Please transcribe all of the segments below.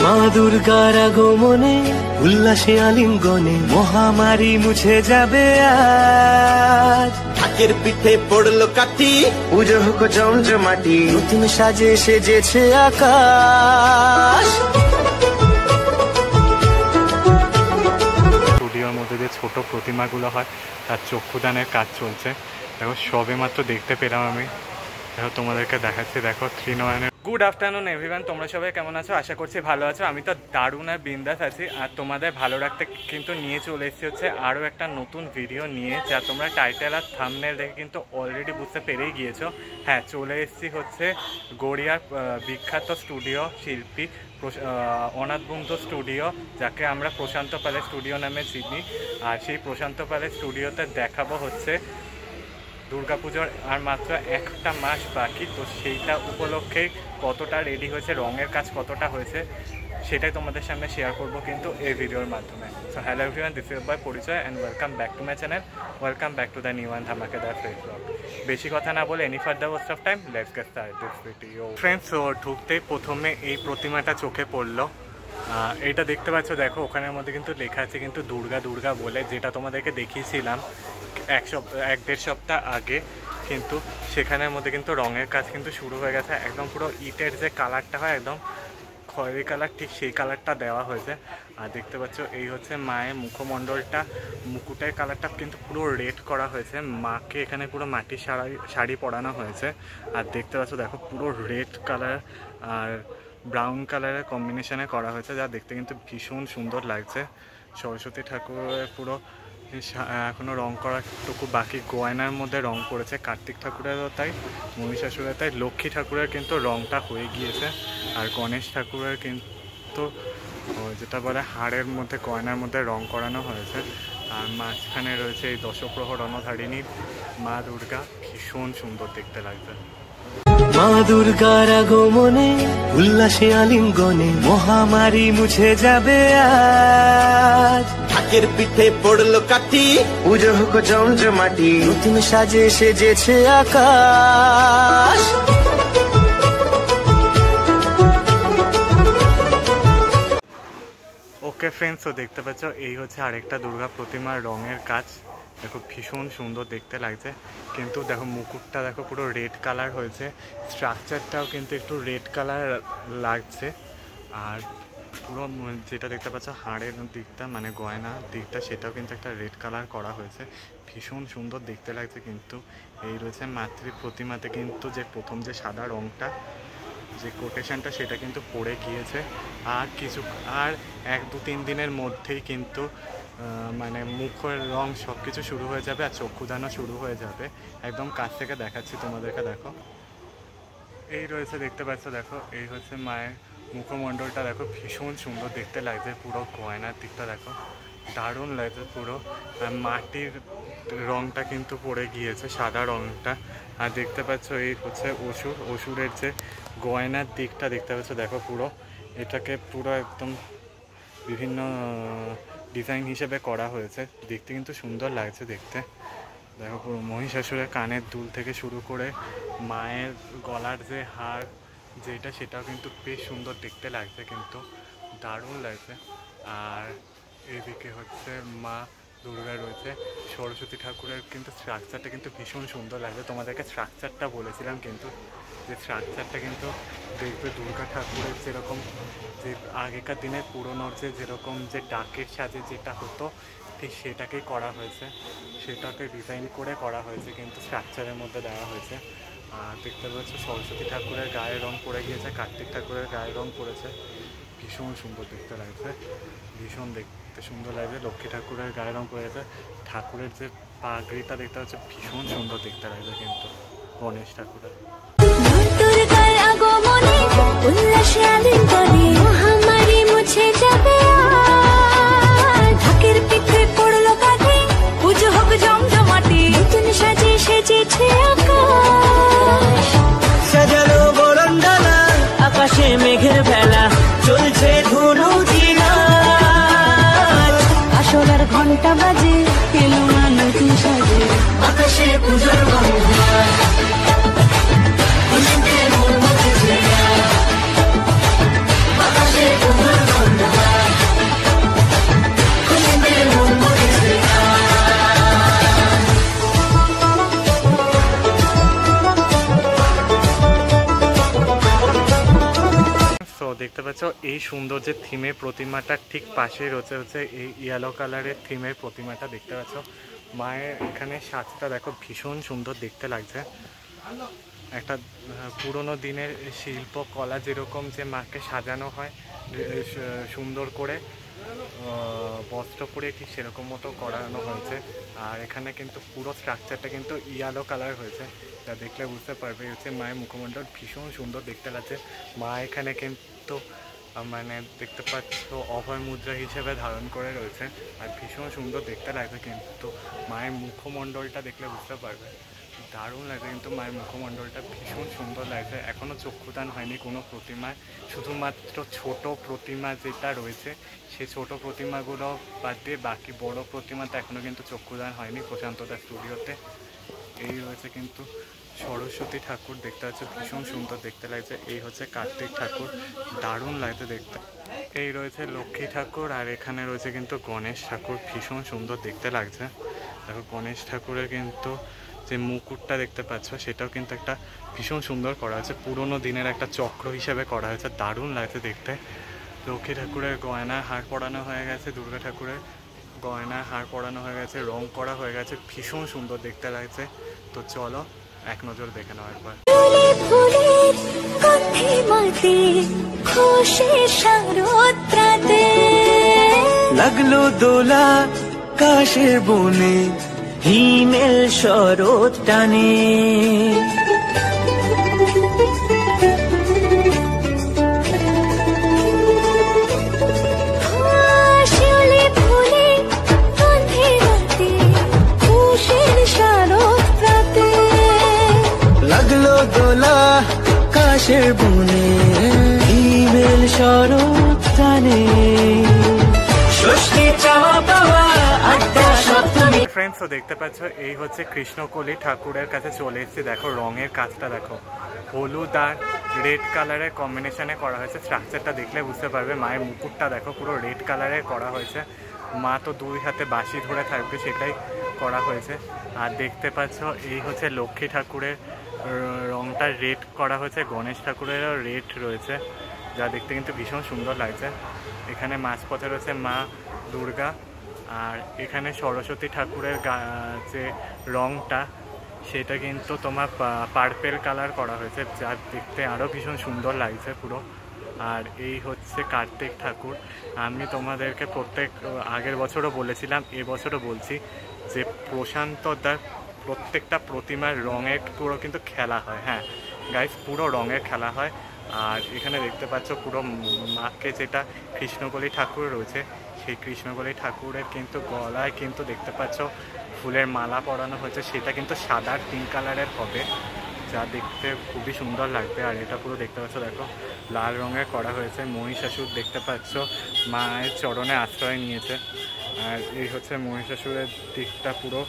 মা দুর্গার আগমনে উল্লাসে আলিঙ্গনে মহামারী মুছে যাবে আজ। ঢাকের পিঠে পড়লো কাঠি, পুজো হোক জমজমাটি, নতুন সাজে সেজেছে আকাশ। স্টুডিওর মধ্যে যে ছোট প্রতিমাগুলো হয় তার চক্ষুদানের কাজ চলছে। দেখো সবে মাত্র দেখতে পেলাম আমি, দেখো তোমাদেরকে দেখাচ্ছি। দেখো ত্রিনয়নের গুড আফটারনুন এভরিওয়ান, তোমরা সবাই কেমন আছো? আশা করছি ভালো আছো। আমি তো দারুণ আর বিন্দাস আছি। আর তোমাদের ভালো রাখতে কিন্তু নিয়ে চলে এসেছি হচ্ছে আরও একটা নতুন ভিডিও নিয়ে, যা তোমরা টাইটেল আর থাম্বনেল দেখে কিন্তু অলরেডি বুঝতে পেরেই গিয়েছো। হ্যাঁ, চলে এসেছি হচ্ছে গড়িয়ার বিখ্যাত স্টুডিও শিল্পী অনাথ বন্ধু স্টুডিও, যাকে আমরা প্রশান্ত প্যালেস স্টুডিও নামে চিনি। আর সেই প্রশান্ত প্যালেস স্টুডিওতে দেখাবো হচ্ছে দুর্গাপুজোর আর মাত্র একটা মাস বাকি। তো সেইটা উপলক্ষেই কতটা রেডি হয়েছে, রঙের কাজ কতটা হয়েছে, সেটাই তোমাদের সামনে শেয়ার করবো কিন্তু এই ভিডিওর মাধ্যমে। So hello everyone, this is by পরিচয় and welcome back to my channel, welcome back to the new and ধামাকেদার ফ্রেশ ব্লগ। বেশি কথা না বলে any further waste of time, let's get started this video. Friends, ঢুকতেই প্রথমে এই প্রতিমাটা চোখে পড়লো। এইটা দেখতে পাচ্ছ, দেখো ওখানের মধ্যে কিন্তু লেখা আছে কিন্তু দুর্গা দুর্গা বলে, যেটা তোমাদেরকে দেখিয়েছিলাম এক দেড় সপ্তাহ আগে। কিন্তু সেখানের মধ্যে কিন্তু রঙের কাজ কিন্তু শুরু হয়ে গেছে। একদম পুরো ইটের যে কালারটা হয়, একদম খয়েরি কালার, ঠিক সেই কালারটা দেওয়া হয়েছে। আর দেখতে পাচ্ছ এই হচ্ছে মায়ের মুখমণ্ডলটা, মুকুটের কালারটা কিন্তু পুরো রেড করা হয়েছে। মাকে এখানে পুরো মাটির শাড়ি পরানো হয়েছে। আর দেখতে পাচ্ছ দেখো পুরো রেড কালার আর ব্রাউন কালারের কম্বিনেশনে করা হয়েছে, যা দেখতে কিন্তু ভীষণ সুন্দর লাগছে। সরস্বতী ঠাকুরের পুরো এখনও রং করাটুকু বাকি, গয়নার মধ্যে রং পড়েছে। কার্তিক ঠাকুরেরও তাই, মহিষাসুরের তাই, লক্ষ্মী ঠাকুরের কিন্তু রংটা হয়ে গিয়েছে। আর গণেশ ঠাকুরের কিন্তু যেটা বলে হাড়ের মধ্যে গয়নার মধ্যে রং করানো হয়েছে। আর মাঝখানে রয়েছে এই দশপ্রহর রণধারিণী মা দুর্গা, ভীষণ সুন্দর দেখতে লাগছে। মা দুর্গার আগমনে উল্লাসে আলিঙ্গনে মহামারী মুছে যাবে আজ। ঢাকের পিঠে পড়লো কাঠি, পুজো হোক জমজমাটি, নতুন সাজে সেজেছে আকাশ। ওকে ফ্রেন্ডস, তো দেখতে পাচ্ছ এই হচ্ছে আরেকটা দুর্গা প্রতিমার রঙের কাজ। দেখো ভীষণ সুন্দর দেখতে লাগছে। কিন্তু দেখো মুকুটটা দেখো পুরো রেড কালার হয়েছে, স্ট্রাকচারটাও কিন্তু একটু রেড কালার লাগছে। আর পুরো যেটা দেখতে পাচ্ছ হাড়ের দিকটা মানে গয়নার দিকটা, সেটাও কিন্তু একটা রেড কালার করা হয়েছে, ভীষণ সুন্দর দেখতে লাগছে। কিন্তু এই রয়েছে মাতৃ প্রতিমাতে কিন্তু যে প্রথম যে সাদা রঙটা, যে কোটেশনটা, সেটা কিন্তু পড়ে গিয়েছে। আর 1-2-3 দিনের মধ্যেই কিন্তু মানে মুখের রং সব কিছু শুরু হয়ে যাবে আর চক্ষুদানও শুরু হয়ে যাবে। একদম কাছ থেকে দেখাচ্ছি তোমাদেরকে। দেখো এই রয়েছে, দেখতে পাচ্ছ, দেখো এই হচ্ছে মায়ের মুখমণ্ডলটা, দেখো ভীষণ সুন্দর দেখতে লাগছে। পুরো গয়নার দিকটা দেখো দারুণ লাগছে পুরো। আর মাটির রংটা কিন্তু পড়ে গিয়েছে, সাদা রংটা। আর দেখতে পাচ্ছ এই হচ্ছে অসুরের যে গয়নার দিকটা দেখতে পাচ্ছ, দেখো পুরো এটাকে পুরো একদম বিভিন্ন ডিজাইন হিসেবে করা হয়েছে, দেখতে কিন্তু সুন্দর লাগছে দেখতে। দেখো পুরো মহিষাসুরের কানের দুল থেকে শুরু করে মায়ের গলার যে হার যেটা, সেটাও কিন্তু বেশ সুন্দর দেখতে লাগছে, কিন্তু দারুণ লাগছে। আর এদিকে হচ্ছে মা দুর্গা রয়েছে, সরস্বতী ঠাকুরের কিন্তু স্ট্রাকচারটা কিন্তু ভীষণ সুন্দর লাগছে। তোমাদেরকে স্ট্রাকচারটা বলেছিলাম, কিন্তু যে স্ট্রাকচারটা কিন্তু দেখবে দুর্গা ঠাকুরের যেরকম যে আগেকার দিনের পুরোনোর যেরকম যে ডাকের সাজে যেটা হতো, ঠিক সেটাকেই করা হয়েছে, সেটাকে ডিজাইন করে করা হয়েছে, কিন্তু স্ট্রাকচারের মধ্যে দেওয়া হয়েছে। আর দেখতে পাচ্ছ সরস্বতী ঠাকুরের গায়ে রং পড়ে গিয়েছে, কার্তিক ঠাকুরের গায়ে রং পড়েছে, ভীষণ সুন্দর দেখতে লাগছে, ভীষণ দেখতে সুন্দর লাগছে। লক্ষ্মী ঠাকুরের গায়ে রং পড়েছে, ঠাকুরের যে পাগড়িটা দেখতে পাচ্ছে ভীষণ সুন্দর দেখতে লাগছে। কিন্তু গণেশ ঠাকুরের মহামারী মুছে যাবে ঢাকের পিঠে পড়লো কাঠি, পুজো হোক জমজমাটি, নতুন সাজে সেজেছে আকাশ। সাজানো বরণডালা, আকাশে মেঘের ভেলা, চলছে ধুনু জিনা। আসলার ঘন্টা বাজে, এলো না নতুন সাজে, আকাশে পুজোর গন্ধ, খুশিতে মন মুছে যায়, আকাশে পুজোর পাচ্ছ এই সুন্দর যে থিমের প্রতিমাটার ঠিক পাশেই রয়েছে এই ইয়েলো কালারের থিমের প্রতিমাটা দেখতে পাচ্ছ। মায়ের এখানে সাজটা দেখো ভীষণ সুন্দর দেখতে লাগছে। একটা পুরনো দিনের শিল্পকলা যেরকম যে মাকে সাজানো হয় সুন্দর করে বস্ত্র পরে ঠিক সেরকম মতো করানো হয়েছে। আর এখানে কিন্তু পুরো স্ট্রাকচারটা কিন্তু ইয়েলো কালার হয়েছে, যা দেখলে বুঝতে পারবে হচ্ছে মায়ের মুখমণ্ডল ভীষণ সুন্দর দেখতে লাগছে। মা এখানে কিন্তু মানে দেখতে পাচ্ছ অভয় মুদ্রা হিসেবে ধারণ করে রয়েছে আর ভীষণ সুন্দর দেখতে লাগছে। কিন্তু মায়ের মুখমণ্ডলটা দেখলে বুঝতে পারবে দারুণ লাগছে, কিন্তু মায়ের মুখমণ্ডলটা ভীষণ সুন্দর লাগছে। এখনও চক্ষুদান হয়নি কোনো প্রতিমায়, শুধুমাত্র ছোট প্রতিমা যেটা রয়েছে সেই ছোট প্রতিমাগুলো বাদ দিয়ে বাকি বড় প্রতিমাতে এখনও কিন্তু চক্ষুদান হয়নি প্রশান্তদার স্টুডিওতে। এই রয়েছে কিন্তু সরস্বতী ঠাকুর দেখতে পাচ্ছ ভীষণ সুন্দর দেখতে লাগছে। এই হচ্ছে কার্তিক ঠাকুর, দারুণ লাগছে দেখতে। এই রয়েছে লক্ষ্মী ঠাকুর আর এখানে রয়েছে কিন্তু গণেশ ঠাকুর, ভীষণ সুন্দর দেখতে লাগছে। দেখো গণেশ ঠাকুরের কিন্তু যে মুকুটটা দেখতে পাচ্ছ সেটাও কিন্তু একটা ভীষণ সুন্দর করা হয়েছে, পুরোনো দিনের একটা চক্র হিসেবে করা হয়েছে, দারুণ লাগছে দেখতে। লক্ষ্মী ঠাকুরের গয়না হার পরানো হয়ে গেছে, দুর্গা ঠাকুরের গয়না হার পরানো হয়ে গেছে, রং করা হয়ে গেছে, ভীষণ সুন্দর দেখতে লাগছে। তো চলো এক নজর দেখে নাও একবার। লাগলো দোলা কাশের বনে, হিমেল শরৎ টানে। লাগলো দোলা কাশের বনে, হিমেল শরৎ টানে। ষষ্ঠী চাওয়া পাওয়া আড্ডা সপ্তমী। ফ্রেন্ডস তো দেখতে পাচ্ছ এই হচ্ছে কৃষ্ণকলি ঠাকুরের কাছে চলে এসেছি। দেখো রঙের কাজটা দেখো, হলুদ আর রেড কালারের কম্বিনেশনে করা হয়েছে। স্ট্রাকচারটা দেখলে বুঝতে পারবে। মায়ের মুকুটটা দেখো পুরো রেড কালারের করা হয়েছে, মা তো দুই হাতে বাঁশি ধরে থাকবে সেটাই করা হয়েছে। আর দেখতে পাচ্ছ এই হচ্ছে লক্ষ্মী ঠাকুরের রংটা রেড করা হয়েছে, গণেশ ঠাকুরেরও রেড রয়েছে, যা দেখতে কিন্তু ভীষণ সুন্দর লাগছে। এখানে মাঝপথে রয়েছে মা দুর্গা আর এখানে সরস্বতী ঠাকুরের যে রংটা সেটা কিন্তু তোমার পার্পেল কালার করা হয়েছে, যা দেখতে আরও ভীষণ সুন্দর লাগছে পুরো। আর এই হচ্ছে কার্তিক ঠাকুর। আমি তোমাদেরকে আগের বছরও বলেছিলাম, এবছরও বলছি যে প্রশান্তদার প্রত্যেকটা প্রতিমার রঙের পুরো কিন্তু খেলা হয়। হ্যাঁ গাইস, পুরো রঙের খেলা হয়। আর এখানে দেখতে পাচ্ছ পুরো মাকে যেটা কৃষ্ণকলি ঠাকুর রয়েছে সেই কৃষ্ণকলি ঠাকুরের কিন্তু গলায় কিন্তু দেখতে পাচ্ছ ফুলের মালা পরানো হয়েছে, সেটা কিন্তু সাদা পিঙ্ক কালারের হবে, যা দেখতে খুবই সুন্দর লাগবে। আর এটা পুরো দেখতে পাচ্ছ দেখো লাল রঙের করা হয়েছে। মহিষাসুর দেখতে পাচ্ছ মায়ের চরণে আশ্রয় নিয়েছে। আর এই হচ্ছে মহিষাসুরের দিকটা, পুরো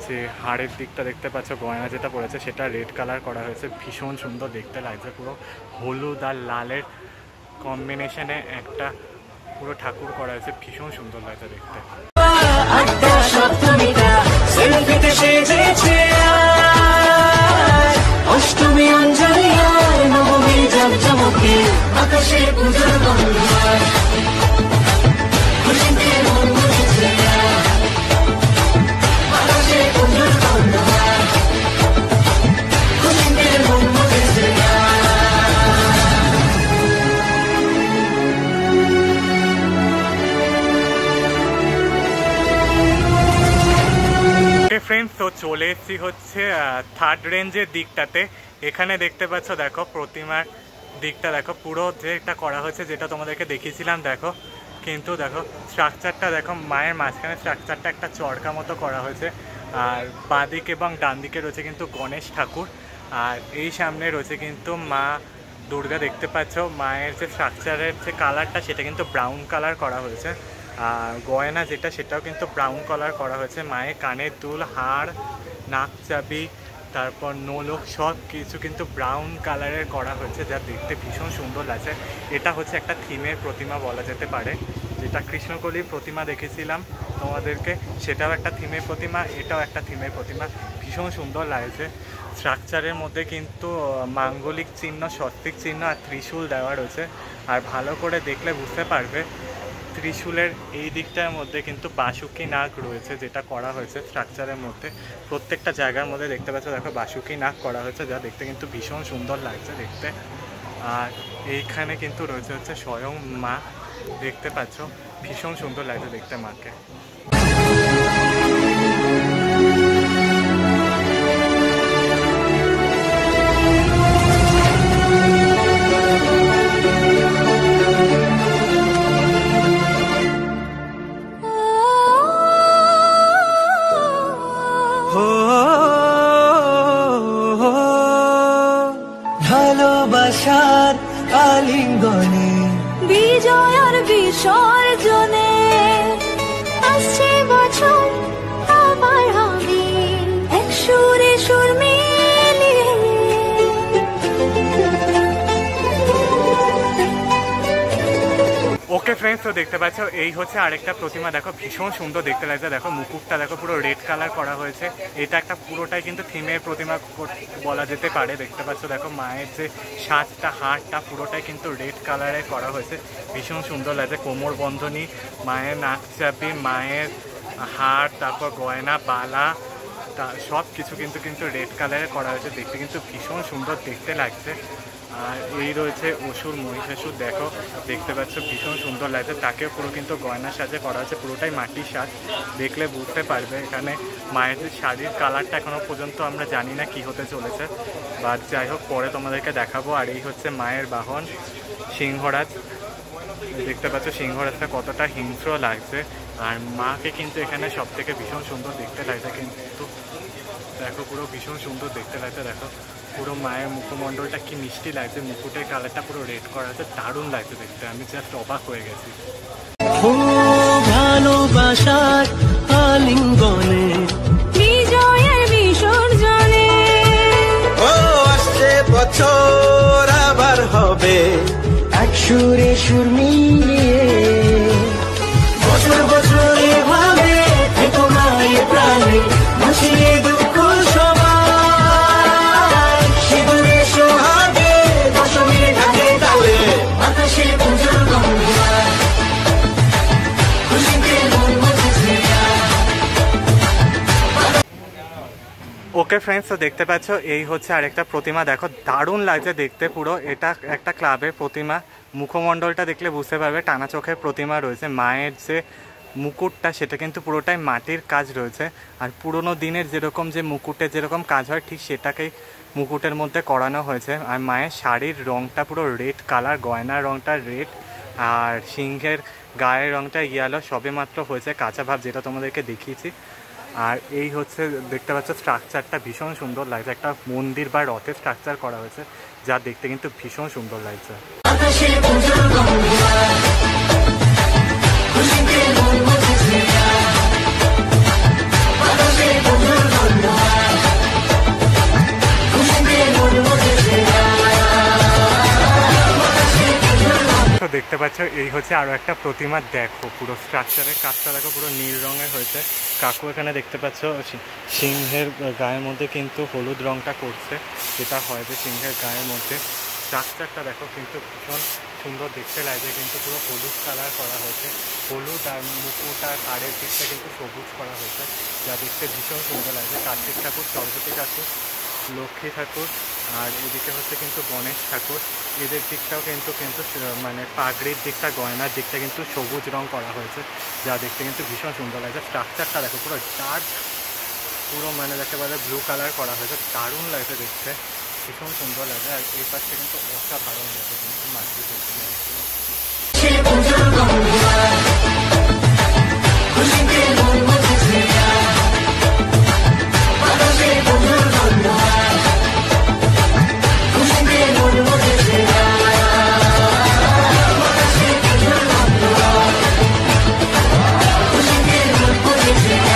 যে হাড়ের দিকটা দেখতে পাচ্ছ গয়না যেটা পড়েছে সেটা রেড কালার করা হয়েছে, ভীষণ সুন্দর দেখতে লাগছে। পুরো হলুদ আর লালের কম্বিনেশনে একটা পুরো ঠাকুর করা হয়েছে, ভীষণ সুন্দর লাগছে দেখতে। আড্ডা সপ্তমীটা সেলফিতে সেজেছে, অষ্টমী অঞ্জলি আর নবমী জাঁকজমকে আকাশে পুজোর গন্ধ। খুশিতে মন ভরেছে, আকাশে পুজোর গন্ধ, খুশিতে মন ভরেছে। ফ্রেন্ডস তো চলে এসেছি হচ্ছে থার্ড রেঞ্জের দিকটাতে। এখানে দেখতে পাচ্ছ দেখো প্রতিমার দিকটা দেখো পুরো যেটা করা হয়েছে, যেটা তোমাদেরকে দেখিয়েছিলাম দেখো। কিন্তু দেখো স্ট্রাকচারটা দেখো, মায়ের মাঝখানে স্ট্রাকচারটা একটা চরকা মতো করা হয়েছে। আর বাঁ দিক এবং ডান দিকে রয়েছে কিন্তু গণেশ ঠাকুর। আর এই সামনে রয়েছে কিন্তু মা দুর্গা। দেখতে পাচ্ছ মায়ের যে স্ট্রাকচারের যে কালারটা সেটা কিন্তু ব্রাউন কালার করা হয়েছে। আর গয়না যেটা সেটাও কিন্তু ব্রাউন কালার করা হয়েছে। মায়ের কানের দুল, হাড়, নাক চাবি, তারপর নোলক সব কিছু কিন্তু ব্রাউন কালারের করা হয়েছে, যা দেখতে ভীষণ সুন্দর লাগছে। এটা হচ্ছে একটা থিমের প্রতিমা বলা যেতে পারে। যেটা কৃষ্ণকলির প্রতিমা দেখেছিলাম তোমাদেরকে, সেটাও একটা থিমের প্রতিমা, এটাও একটা থিমের প্রতিমা, ভীষণ সুন্দর লাগছে। স্ট্রাকচারের মধ্যে কিন্তু মাঙ্গলিক চিহ্ন, স্বস্তিক চিহ্ন আর ত্রিশূল দেওয়া রয়েছে। আর ভালো করে দেখলে বুঝতে পারবে ত্রিশূলের এই দিকটার মধ্যে কিন্তু বাসুকি নাগ রয়েছে, যেটা করা হয়েছে স্ট্রাকচারের মধ্যে। প্রত্যেকটা জায়গার মধ্যে দেখতে পাচ্ছ দেখো বাসুকি নাগ করা হয়েছে, যা দেখতে কিন্তু ভীষণ সুন্দর লাগছে দেখতে। আর এইখানে কিন্তু রয়েছে হচ্ছে স্বয়ং মা, দেখতে পাচ্ছ ভীষণ সুন্দর লাগছে দেখতে মাকে। ভালোবাসার আলিঙ্গনে বিজয় আর বিসর্জনে আসছে বছর আবার হবে এক সুরে সুর মিলিয়ে। ওকে ফ্রেন্ডস, তো দেখতে পাচ্ছ এই হচ্ছে আরেকটা প্রতিমা। দেখো ভীষণ সুন্দর দেখতে লাগছে। দেখো মুকুটটা দেখো পুরো রেড কালার করা হয়েছে। এটা একটা পুরোটাই কিন্তু থিমের প্রতিমা বলা যেতে পারে। দেখতে পাচ্ছ দেখো মায়ের যে সাজটা, হারটা পুরোটাই কিন্তু রেড কালারে করা হয়েছে, ভীষণ সুন্দর লাগছে। কোমর বন্ধনী, মায়ের নাক চাপি, মায়ের হার, তারপর গয়না বালা, সব কিছু কিন্তু রেড কালারে করা হয়েছে। দেখতে কিন্তু ভীষণ সুন্দর দেখতে লাগছে। আর এই রয়েছে অসুর মহিষাসুর, দেখো দেখতে পাচ্ছ ভীষণ সুন্দর লাগছে। তাকেও পুরো কিন্তু গয়না সাজে করা হয়েছে, পুরোটাই মাটির সাজ। দেখলে বুঝতে পারবে এখানে মায়ের যে শাড়ির কালারটা এখনো পর্যন্ত আমরা জানি না কি হতে চলেছে, বাট যাই হোক পরে তোমাদেরকে দেখাবো। আর এই হচ্ছে মায়ের বাহন সিংহরাজ। দেখতে পাচ্ছ সিংহরাজটা কতটা হিংস্র লাগছে। আর মাকে কিন্তু এখানে সব থেকে ভীষণ সুন্দর দেখতে লাগছে, কিন্তু দেখো পুরো ভীষণ সুন্দর দেখতে লাগছে। দেখো পুরো মায়ের মুখমণ্ডলটা কি মিষ্টি লাগছে, মুকুটের কালারটা পুরো রেড করা আছে, দারুণ লাগছে দেখতে। আমি জাস্ট অবাক হয়ে গেছি। ভালোবাসার আলিঙ্গনে বিজয়ের বিসর্জনে ও আসছে বছর আবার হবে এক সুরে সুর মিলিয়ে। বছর বছর এভাবে থেকো মায়ের প্রাণে, ভাসিয়ে দুঃখ সবাই। সিঁদুরে সোহাগে দশমীর ঢাকে তালে আকাশে পুজোর গন্ধ, খুশিতে মন মুছেছে। ওকে ফ্রেন্ডস, তো দেখতে পাচ্ছ এই হচ্ছে আরেকটা প্রতিমা। দেখো দারুণ লাগছে দেখতে পুরো। এটা একটা ক্লাবের প্রতিমা। মুখমণ্ডলটা দেখলে বুঝতে পারবে টানা চোখের প্রতিমা রয়েছে। মায়ের যে মুকুটটা সেটা কিন্তু পুরোটাই মাটির কাজ রয়েছে। আর পুরোনো দিনের যেরকম যে মুকুটের যেরকম কাজ হয় ঠিক সেটাকেই মুকুটের মধ্যে করানো হয়েছে। আর মায়ের শাড়ির রঙটা পুরো রেড কালার, গয়নার রঙটা রেড, আর সিংহের গায়ের রঙটা ইয়েলো। সবে মাত্র হয়েছে কাঁচা ভাব, যেটা তোমাদেরকে দেখিয়েছি। আর এই হচ্ছে দেখতে পাচ্ছ স্ট্রাকচারটা ভীষণ সুন্দর লাগছে। একটা মন্দির বা রথের স্ট্রাকচার করা হয়েছে, যা দেখতে কিন্তু ভীষণ সুন্দর লাগছে। আকাশে পুজোর গন্ধ, খুশিতে মন মুছেছে। আকাশে পুজোর গন্ধ, খুশিতে মন মুছেছে। তো দেখতে পাচ্ছ এই হচ্ছে আরও একটা প্রতিমা। দেখো পুরো স্ট্রাকচারের কাজটা দেখো পুরো নীল রঙের হয়েছে। কাকু এখানে দেখতে পাচ্ছ সিংহের গায়ের মধ্যে কিন্তু হলুদ রঙটা করছে, যেটা হয় যে সিংহের গায়ের মধ্যে। স্ট্রাকচারটা দেখো কিন্তু ভীষণ সুন্দর দেখতে লাগছে, কিন্তু পুরো হলুদ কালার করা হয়েছে। হলুদ আর মুকুট আর পাড়ের দিকটা কিন্তু সবুজ করা হয়েছে, যা দেখতে ভীষণ সুন্দর লাগছে। কার্তিক ঠাকুর, সরস্বতী ঠাকুর, লক্ষ্মী ঠাকুর, আর এদিকে হচ্ছে কিন্তু গণেশ ঠাকুর। এদের দিকটাও কিন্তু মানে পাগড়ির দিকটা, গয়নার দিকটা কিন্তু সবুজ রং করা হয়েছে, যা দেখতে কিন্তু ভীষণ সুন্দর লাগছে। স্ট্রাকচারটা দেখো পুরো ডার্ক, পুরো মানে দেখতে পারে ব্লু কালার করা হয়েছে, দারুণ লাগছে দেখতে, ভীষণ সুন্দর লাগে। আর এই পাশটা কিন্তু অসাধারণ লাগছে কিন্তু মাটি বলতে। সে পুজোর গন্ধ, খুশিতে মন মুছেছে। আকাশে পুজোর গন্ধ, খুশিতে মন মুছেছে। আকাশে পুজোর গন্ধ, খুশিতে মন মুছেছে।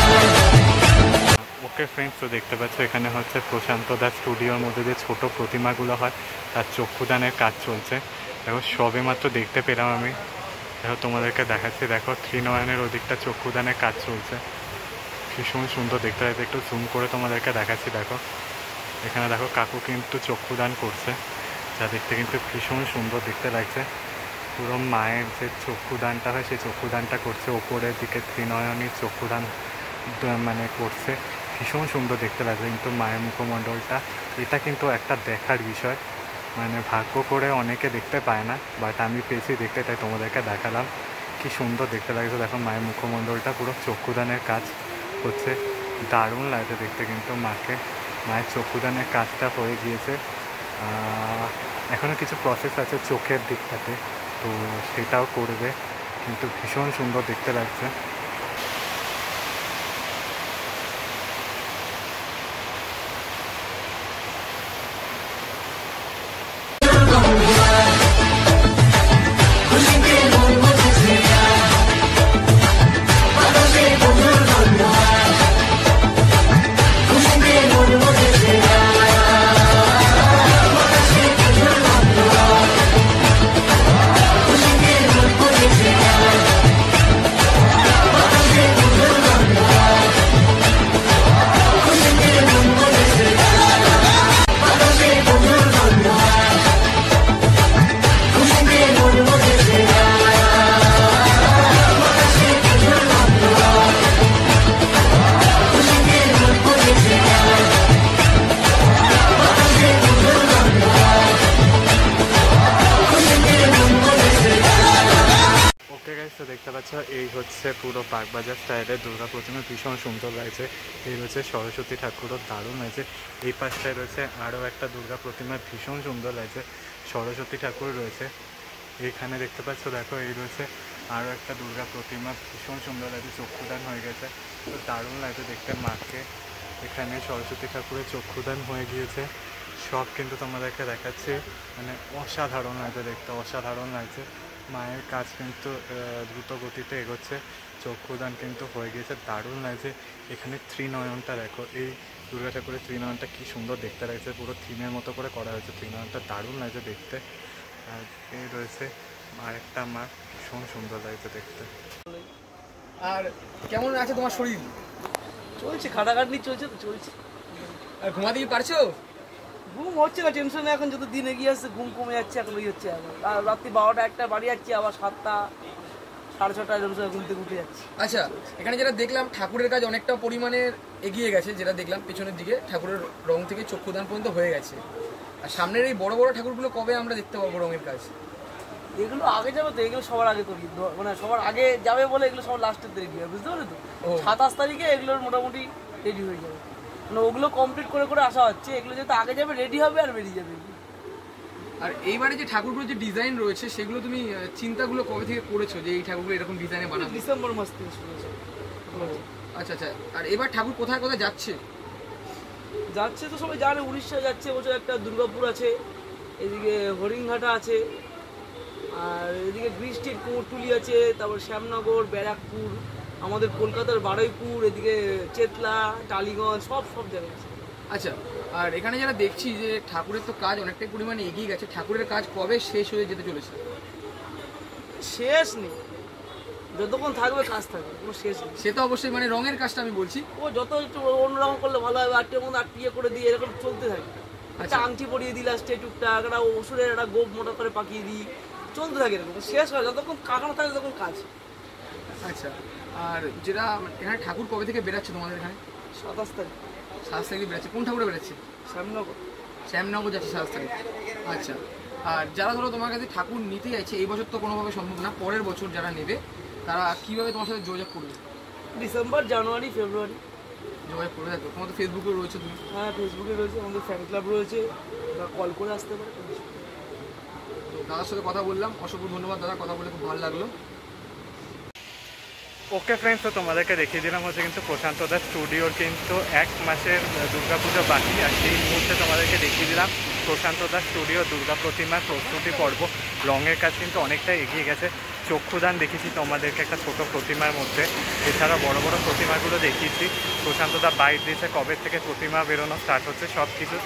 ওকে ফ্রেন্ডস, তো দেখতে পাচ্ছ এখানে হচ্ছে প্রশান্ত দাস স্টুডিওর মধ্যে যে ছোটো প্রতিমাগুলো হয় তার চক্ষুদানের কাজ চলছে। দেখো সবে মাত্র দেখতে পেলাম আমি, দেখো তোমাদেরকে দেখাচ্ছি। দেখো ত্রিনয়নের ওদিকটা চক্ষুদানের কাজ চলছে, ভীষণ সুন্দর দেখতে লাগছে। একটু জুম করে তোমাদেরকে দেখাচ্ছি। দেখো এখানে দেখো কাকু কিন্তু চক্ষুদান করছে, যা দেখতে কিন্তু ভীষণ সুন্দর দেখতে লাগছে। পুরো মায়ের যে চক্ষুদানটা হয় সেই চক্ষুদানটা করছে, ওপরের দিকে ত্রিনয়নীর চক্ষুদান মানে করছে, ভীষণ সুন্দর দেখতে লাগছে কিন্তু মায়ের মুখমণ্ডলটা। এটা কিন্তু একটা দেখার বিষয়, মানে ভাগ্য করে অনেকে দেখতে পায় না, বাট আমি পেয়েছি দেখতে, তাই তোমাদেরকে দেখালাম। কি সুন্দর দেখতে লাগছে দেখো মায়ের মুখমণ্ডলটা, পুরো চক্ষুদানের কাজ হচ্ছে, দারুণ লাগছে দেখতে কিন্তু মাকে। মায়ের চক্ষুদানের কাজটা হয়ে গিয়েছে, এখনও কিছু প্রসেস আছে চোখের দিকটাতে, তো সেটাও করবে, কিন্তু ভীষণ সুন্দর দেখতে লাগছে। তো দেখতে পাচ্ছ এই হচ্ছে পুরো বাগবাজার স্টাইলের দুর্গা প্রতিমা, ভীষণ সুন্দর লাগছে। এই রয়েছে সরস্বতী ঠাকুরও দারুণ হয়েছে। এই পাশটায় রয়েছে আরও একটা দুর্গা প্রতিমা, ভীষণ সুন্দর লাগছে, সরস্বতী ঠাকুর রয়েছে। এইখানে দেখতে পাচ্ছ দেখো এই রয়েছে আরও একটা দুর্গা প্রতিমা, ভীষণ সুন্দর লাগছে, চক্ষুদান হয়ে গেছে, তো দারুণ লাগছে দেখতে মাকে। এখানে সরস্বতী ঠাকুরের চক্ষুদান হয়ে গিয়েছে, সব কিন্তু তোমাদেরকে দেখাচ্ছে, মানে অসাধারণ লাগছে দেখতে, অসাধারণ লাগছে। মায়ের কাজ কিন্তু দ্রুত গতিতে এগোচ্ছে, চক্ষুদান কিন্তু হয়ে গিয়েছে, দারুণ লাগছে। এখানে ত্রিনয়নটা দেখো, এই দুর্গা ঠাকুরের ত্রিনয়নটা কী সুন্দর দেখতে লাগছে, পুরো থিমের মতো করে করা হয়েছে ত্রিনয়নটা, দারুণ লাগছে দেখতে। আর এই রয়েছে আরেকটা মা, ভীষণ সুন্দর লাগছে দেখতে। আর কেমন আছে তোমার শরীর? চলছে, খাটাখাটনি চলছে তো চলছে। আর ঘুমাতে কি পারছো? ঘুম হচ্ছে না, টেনশনে এখন যত দিন এগিয়ে আসছে ঘুম কমে যাচ্ছে, এখন ওই হচ্ছে আবার রাত্রি 12টা 1টা বাড়ি যাচ্ছি, আবার 7টা 6:30 এরকম সময় ঘুম থেকে উঠে যাচ্ছি। আচ্ছা, এখানে যেটা দেখলাম ঠাকুরের কাজ অনেকটা পরিমাণে এগিয়ে গেছে, যেটা দেখলাম পেছনের দিকে ঠাকুরের রং থেকে চক্ষুদান পর্যন্ত হয়ে গেছে। আর সামনের এই বড় বড় ঠাকুরগুলো কবে আমরা দেখতে পাবো রঙের কাজ? এগুলো আগে যাবে তো, এগুলো সবার আগে করি, মানে সবার আগে যাবে বলে এগুলো সবার লাস্টের রেডি হবে, বুঝতে পারলে তো। 27 তারিখে এগুলোর মোটামুটি রেডি হয়ে যাবে, মানে ওগুলো কমপ্লিট করে করে আসা হচ্ছে, এগুলো যেহেতু আগে যাবে রেডি হবে আর বেরিয়ে যাবে। আর এইবারে যে ঠাকুরগুলোর যে ডিজাইন রয়েছে সেগুলো তুমি চিন্তাগুলো কবে থেকে করেছো যে এই ঠাকুরগুলো এরকম ডিজাইনে বানাবে? ডিসেম্বর মাস থেকে শুরু হয়েছে। আচ্ছা আচ্ছা, আর এবার ঠাকুর কোথায় কোথায় যাচ্ছে? যাচ্ছে তো সবাই জানে, উড়িষ্যা যাচ্ছে, বছর একটা দুর্গাপুর আছে, এদিকে হরিণঘাটা আছে, আর এদিকে গ্রিন স্ট্রিট কুমোরটুলি আছে, তারপর শ্যামনগর, ব্যারাকপুর, আমাদের কলকাতার বারুইপুর, এদিকে চেতলা, টালিগঞ্জ, সব জায়গায় আছে। আচ্ছা, আর এখানে যারা দেখছি যে ঠাকুরের তো কাজ অনেকটাই পরিমাণে এগিয়ে গেছে, ঠাকুরের কাজ কবে শেষ হয়ে যেতে চলেছে? শেষ নেই, যতক্ষণ থাকবে কাজ থাকবে, কোনো শেষ নেই। সে তো অবশ্যই, মানে রঙের কাজটা আমি বলছি, ও যত একটু অন্যরকম করলে ভালো হবে, আটটের মধ্যে আটটিয়ে করে দিয়ে এরকম চলতে থাকে। একটা আংটি পরিয়ে দিই লাস্টে টুকটাক, একটা ওষুধের একটা গোপ মোটা করে পাকিয়ে দিই, চলতে থাকে এরকম, শেষ হয় যতক্ষণ কাকানো থাকে তখন কাজ। আচ্ছা, আর যেটা এখানে ঠাকুর কবে থেকে বেরাচ্ছে তোমাদের এখানে? 27 তারিখ। 27 তারিখে বেরাচ্ছে। কোন ঠাকুরে বেরাচ্ছে? শ্যামনগর। শ্যামনগর যাচ্ছে 27 তারিখ। আচ্ছা, আর যারা ধরো তোমার কাছে ঠাকুর নিতে চাইছে, এই বছর তো কোনোভাবে সম্ভব না, পরের বছর যারা নেবে তারা কীভাবে তোমার সাথে যোগাযোগ করবে? ডিসেম্বর, জানুয়ারি, ফেব্রুয়ারি যোগাযোগ করবে। তো তোমার তো ফেসবুকে রয়েছে তুমি? হ্যাঁ, ফেসবুকে রয়েছে, আমাদের ফ্যান ক্লাব রয়েছে, বা কল করে আসতে পারে। তো দাদার সাথে কথা বললাম, অসংখ্য ধন্যবাদ দাদা, কথা বলে খুব ভালো লাগলো। ওকে ফ্রেন্ডস, তো তোমাদেরকে দেখিয়ে দিলাম হচ্ছে কিন্তু প্রশান্ত দাস স্টুডিওর কিন্তু 1 মাসের দুর্গাপুজো বাকি, আর সেই মুহূর্তে তোমাদেরকে দেখিয়ে দিলাম প্রশান্ত দাস স্টুডিও দুর্গা প্রতিমার প্রস্তুতি পর্ব। রঙের কাজ কিন্তু অনেকটাই এগিয়ে গেছে, চক্ষুদান দেখিয়েছি তোমাদেরকে একটা ছোট প্রতিমার মধ্যে, এছাড়া বড় বড় প্রতিমাগুলো দেখিয়েছি, প্রশান্ত দা বাইট দিয়েছে কবে থেকে প্রতিমা বেরোনো স্টার্ট হচ্ছে, সব কিছু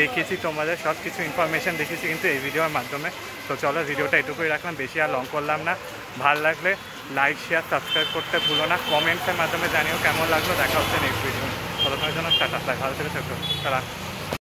দেখিয়েছি তোমাদের, সব কিছু ইনফরমেশান দেখিয়েছি কিন্তু এই ভিডিওর মাধ্যমে। তো চলো ভিডিওটা এটুকুই রাখলাম, বেশি আর লং করলাম না। ভালো লাগলে লাইক, শেয়ার, সাবস্ক্রাইব করতে ভুলো না, কমেন্টসের মাধ্যমে জানিও কেমন লাগলো। দেখা হচ্ছে নেক্সট ভিডিও, ততক্ষণের জন্য টাটা, ভালো থেকে থাকো, টাটা।